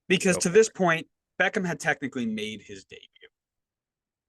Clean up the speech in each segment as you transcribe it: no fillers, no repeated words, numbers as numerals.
Because Go to for this it. point, Beckham had technically made his debut.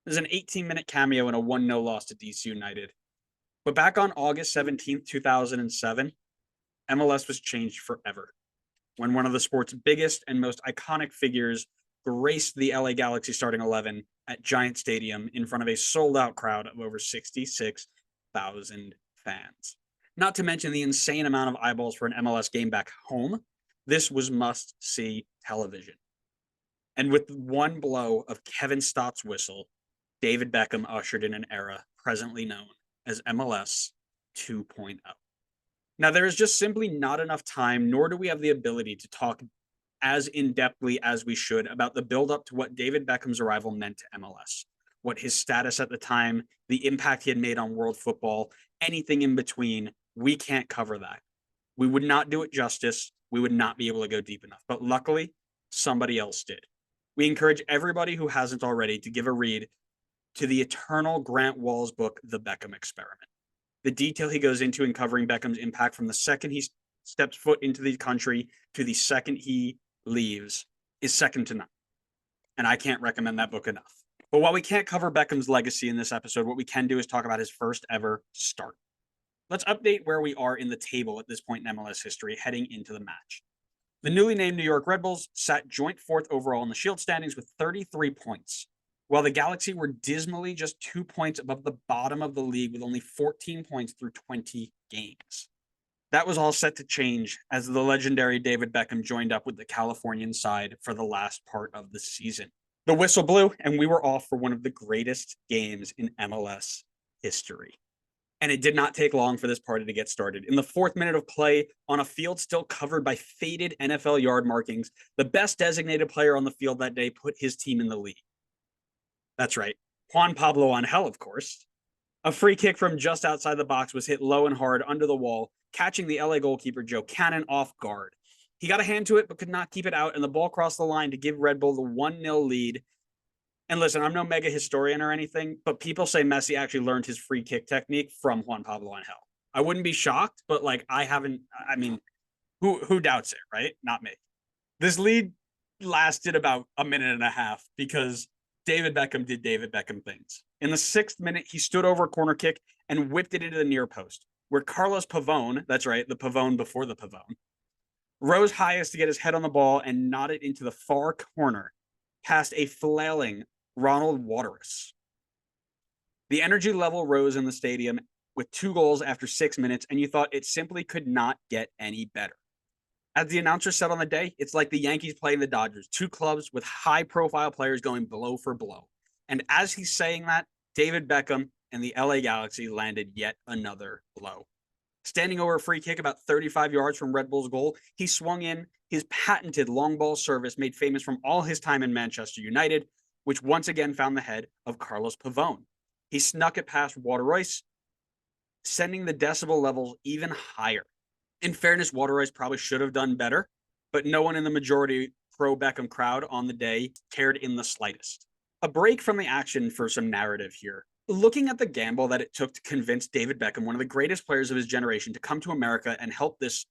There's an 18-minute cameo in a 1-0 loss to DC United. But back on August 17th, 2007, MLS was changed forever when one of the sport's biggest and most iconic figures graced the LA Galaxy starting 11 at Giant Stadium in front of a sold out crowd of over 66,000 fans. Not to mention the insane amount of eyeballs for an MLS game back home. This was must see television. And with one blow of Kevin Stott's whistle, David Beckham ushered in an era presently known as MLS 2.0. Now, there is just simply not enough time, nor do we have the ability to talk as in depthly as we should about the build up to what David Beckham's arrival meant to MLS, what his status at the time, the impact he had made on world football, anything in between. We can't cover that. We would not do it justice. We would not be able to go deep enough. But luckily, somebody else did. We encourage everybody who hasn't already to give a read to the eternal Grant Wall's book, The Beckham Experiment. The detail he goes into in covering Beckham's impact from the second he steps foot into the country to the second he leaves is second to none. And I can't recommend that book enough. But while we can't cover Beckham's legacy in this episode, what we can do is talk about his first ever start. Let's update where we are in the table at this point in MLS history heading into the match. The newly named New York Red Bulls sat joint fourth overall in the Shield standings with 33 points, while the Galaxy were dismally just 2 points above the bottom of the league with only 14 points through 20 games. That was all set to change as the legendary David Beckham joined up with the Californian side for the last part of the season. The whistle blew, and we were off for one of the greatest games in MLS history. And it did not take long for this party to get started. In the fourth minute of play, on a field still covered by faded NFL yard markings, the best designated player on the field that day put his team in the lead. That's right, Juan Pablo Angel, of course. A free kick from just outside the box was hit low and hard under the wall, catching the LA goalkeeper Joe Cannon off guard. He got a hand to it, but could not keep it out, and the ball crossed the line to give Red Bull the 1-0 lead. And listen, I'm no mega historian or anything, but people say Messi actually learned his free kick technique from Juan Pablo Angel. I wouldn't be shocked, but like I haven't. I mean, who doubts it, right? Not me. This lead lasted about a minute and a half because David Beckham did David Beckham things. In the sixth minute, he stood over a corner kick and whipped it into the near post, where Carlos Pavone, that's right, the Pavone before the Pavone, rose highest to get his head on the ball and nodded into the far corner past a flailing Ronald Waterous. The energy level rose in the stadium with 2 goals after 6 minutes, and you thought it simply could not get any better. As the announcer said on the day, it's like the Yankees playing the Dodgers, 2 clubs with high-profile players going blow for blow. And as he's saying that, David Beckham and the LA Galaxy landed yet another blow. Standing over a free kick about 35 yards from Red Bull's goal, he swung in his patented long ball service made famous from all his time in Manchester United, which once again found the head of Carlos Pavone. He snuck it past Waterous, sending the decibel levels even higher. In fairness, Waterous probably should have done better, but no one in the majority pro Beckham crowd on the day cared in the slightest. A break from the action for some narrative here. Looking at the gamble that it took to convince David Beckham, one of the greatest players of his generation, to come to America and help this,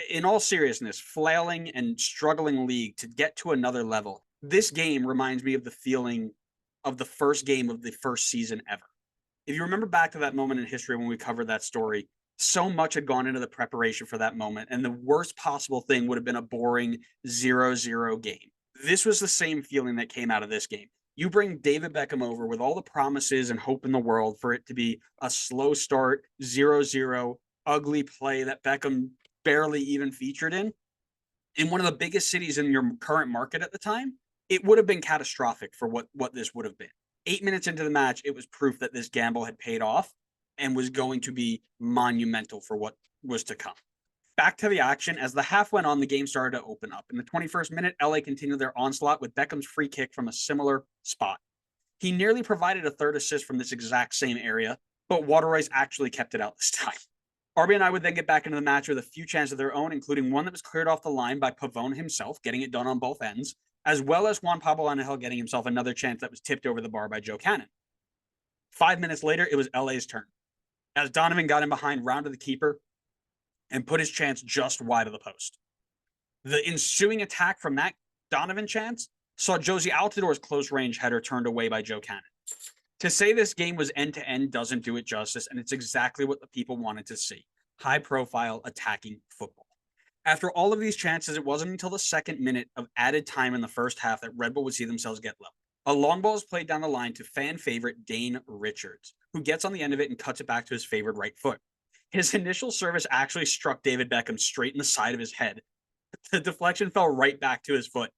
in all seriousness, flailing and struggling league to get to another level, this game reminds me of the feeling of the first game of the first season ever. If you remember back to that moment in history when we covered that story, so much had gone into the preparation for that moment, and the worst possible thing would have been a boring 0-0 game. This was the same feeling that came out of this game. You bring David Beckham over with all the promises and hope in the world for it to be a slow start, 0-0, ugly play that Beckham barely even featured in one of the biggest cities in your current market at the time. It would have been catastrophic for what this would have been. 8 minutes into the match, it was proof that this gamble had paid off and was going to be monumental for what was to come. Back to the action. As the half went on, the game started to open up. In the 21st minute, LA continued their onslaught with Beckham's free kick from a similar spot. He nearly provided a third assist from this exact same area, but Waterous actually kept it out this time. RB and I would then get back into the match with a few chances of their own, including one that was cleared off the line by Pavone himself, getting it done on both ends, as well as Juan Pablo Angel getting himself another chance that was tipped over the bar by Joe Cannon. 5 minutes later, it was LA's turn. As Donovan got in behind, rounded the keeper, and put his chance just wide of the post. The ensuing attack from that Donovan chance saw Josie Altidor's close-range header turned away by Joe Cannon. To say this game was end-to-end doesn't do it justice, and it's exactly what the people wanted to see. High-profile attacking football. After all of these chances, it wasn't until the second minute of added time in the first half that Red Bull would see themselves get level. A long ball is played down the line to fan favorite Dane Richards, who gets on the end of it and cuts it back to his favored right foot. His initial service actually struck David Beckham straight in the side of his head. The deflection fell right back to his foot.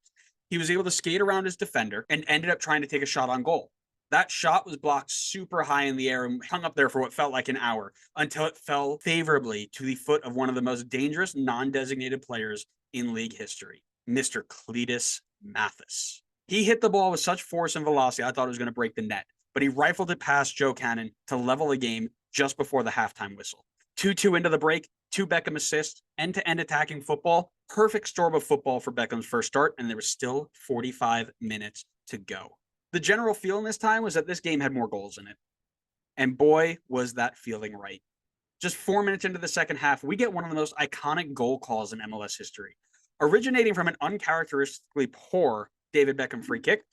He was able to skate around his defender and ended up trying to take a shot on goal. That shot was blocked super high in the air and hung up there for what felt like an hour until it fell favorably to the foot of one of the most dangerous non-designated players in league history, Mr. Cletus Mathis. He hit the ball with such force and velocity, I thought it was going to break the net, but he rifled it past Joe Cannon to level the game just before the halftime whistle. 2-2 into the break, 2 Beckham assists, end-to-end attacking football, perfect storm of football for Beckham's first start, and there was still 45 minutes to go. The general feeling this time was that this game had more goals in it. And boy, was that feeling right. Just 4 minutes into the second half, we get one of the most iconic goal calls in MLS history. Originating from an uncharacteristically poor David Beckham free kick,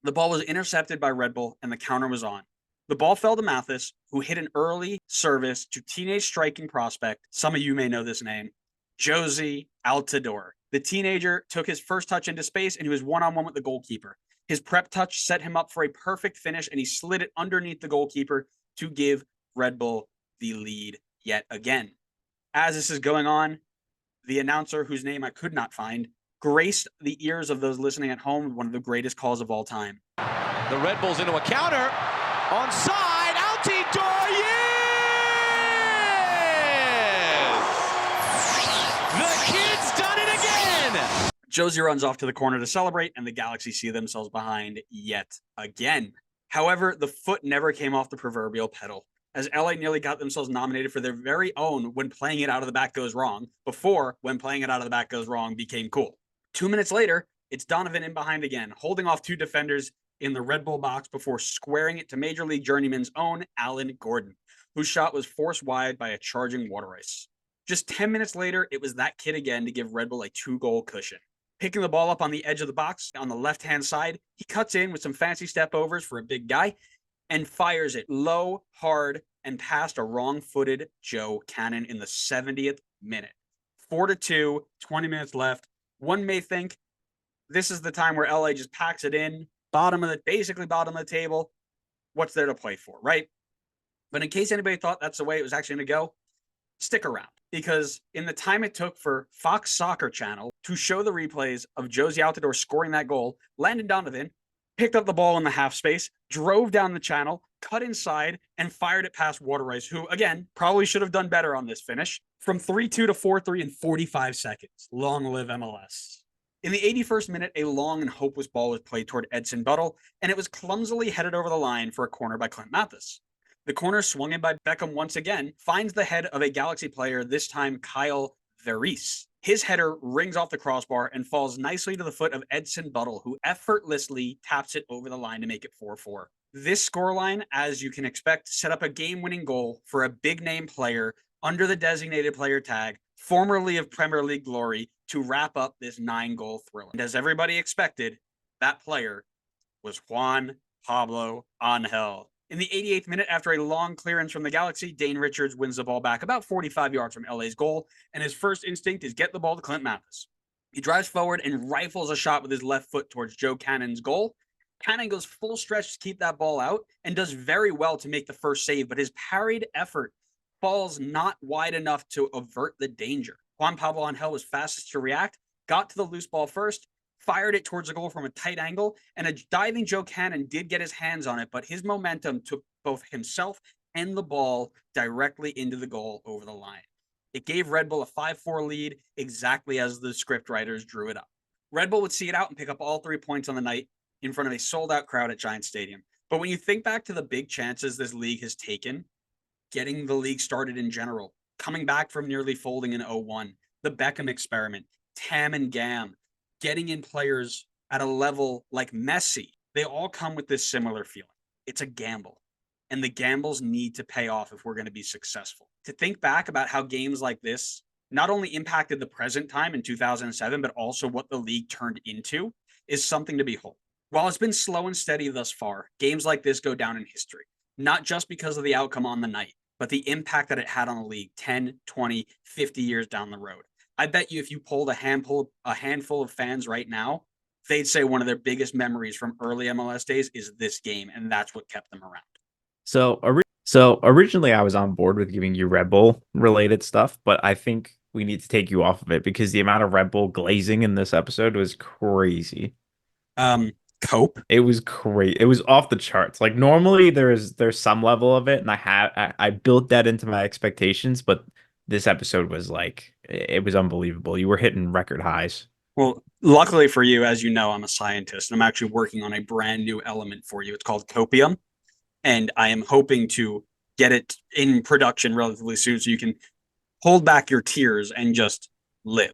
the ball was intercepted by Red Bull and the counter was on. The ball fell to Mathis, who hit an early service to teenage striking prospect, some of you may know this name, Josie Altidore. The teenager took his first touch into space and he was one-on-one with the goalkeeper. His prep touch set him up for a perfect finish, and he slid it underneath the goalkeeper to give Red Bull the lead yet again. As this is going on, the announcer, whose name I could not find, graced the ears of those listening at home with one of the greatest calls of all time. The Red Bulls into a counter. Onside, Altidore, yes! The kid's done it again! Josie runs off to the corner to celebrate, and the Galaxy see themselves behind yet again. However, the foot never came off the proverbial pedal, as LA nearly got themselves nominated for their very own When Playing It Out of the Back Goes Wrong, before When Playing It Out of the Back Goes Wrong became cool. 2 minutes later, it's Donovan in behind again, holding off 2 defenders in the Red Bull box before squaring it to Major League Journeyman's own Alan Gordon, whose shot was forced wide by a charging water ice. Just 10 minutes later, it was that kid again to give Red Bull a 2-goal cushion. Picking the ball up on the edge of the box on the left-hand side, he cuts in with some fancy step-overs for a big guy and fires it low, hard, and past a wrong-footed Joe Cannon in the 70th minute. 4-2, 20 minutes left. One may think this is the time where LA just packs it in, basically bottom of the table. What's there to play for, right? But in case anybody thought that's the way it was actually going to go, stick around, because in the time it took for Fox Soccer Channel to show the replays of Josie Altidore scoring that goal, Landon Donovan picked up the ball in the half space, drove down the channel, cut inside, and fired it past Water Ice, who, again, probably should have done better on this finish, from 3-2 to 4-3 in 45 seconds. Long live MLS. In the 81st minute, a long and hopeless ball was played toward Edson Buttle, and it was clumsily headed over the line for a corner by Clint Mathis. The corner, swung in by Beckham once again, finds the head of a Galaxy player, this time Kyle Veris. His header rings off the crossbar and falls nicely to the foot of Edson Buttle, who effortlessly taps it over the line to make it 4-4. This scoreline, as you can expect, set up a game-winning goal for a big-name player under the designated player tag, formerly of Premier League glory, to wrap up this 9-goal thriller. And as everybody expected, that player was Juan Pablo Angel. In the 88th minute, after a long clearance from the Galaxy, Dane Richards wins the ball back about 45 yards from LA's goal, and his first instinct is get the ball to Clint Mathis. He drives forward and rifles a shot with his left foot towards Joe Cannon's goal. Cannon goes full stretch to keep that ball out and does very well to make the first save, but his parried effort falls not wide enough to avert the danger. Juan Pablo Angel was fastest to react, got to the loose ball first, fired it towards the goal from a tight angle, and a diving Joe Cannon did get his hands on it, but his momentum took both himself and the ball directly into the goal over the line. It gave Red Bull a 5-4 lead, exactly as the script writers drew it up. Red Bull would see it out and pick up all 3 points on the night in front of a sold-out crowd at Giant Stadium. But when you think back to the big chances this league has taken, getting the league started in general, coming back from nearly folding in 01, the Beckham experiment, Tam and Gam, getting in players at a level like Messi, they all come with this similar feeling. It's a gamble, and the gambles need to pay off if we're going to be successful. To think back about how games like this not only impacted the present time in 2007, but also what the league turned into, is something to behold. While it's been slow and steady thus far, games like this go down in history, not just because of the outcome on the night, but the impact that it had on the league 10, 20, 50 years down the road. I bet you if you polled a handful of fans right now, they'd say one of their biggest memories from early MLS days is this game, and that's what kept them around. So originally I was on board with giving you Red Bull related stuff, but I think we need to take you off of it because the amount of Red Bull glazing in this episode was crazy. Cope. It was great. It was off the charts. Like normally there's some level of it, and I built that into my expectations, but this episode was like it was unbelievable. You were hitting record highs. Well, luckily for you, as you know, I'm a scientist, and I'm actually working on a brand new element for you. It's called copium, and I am hoping to get it in production relatively soon so you can hold back your tears and just live.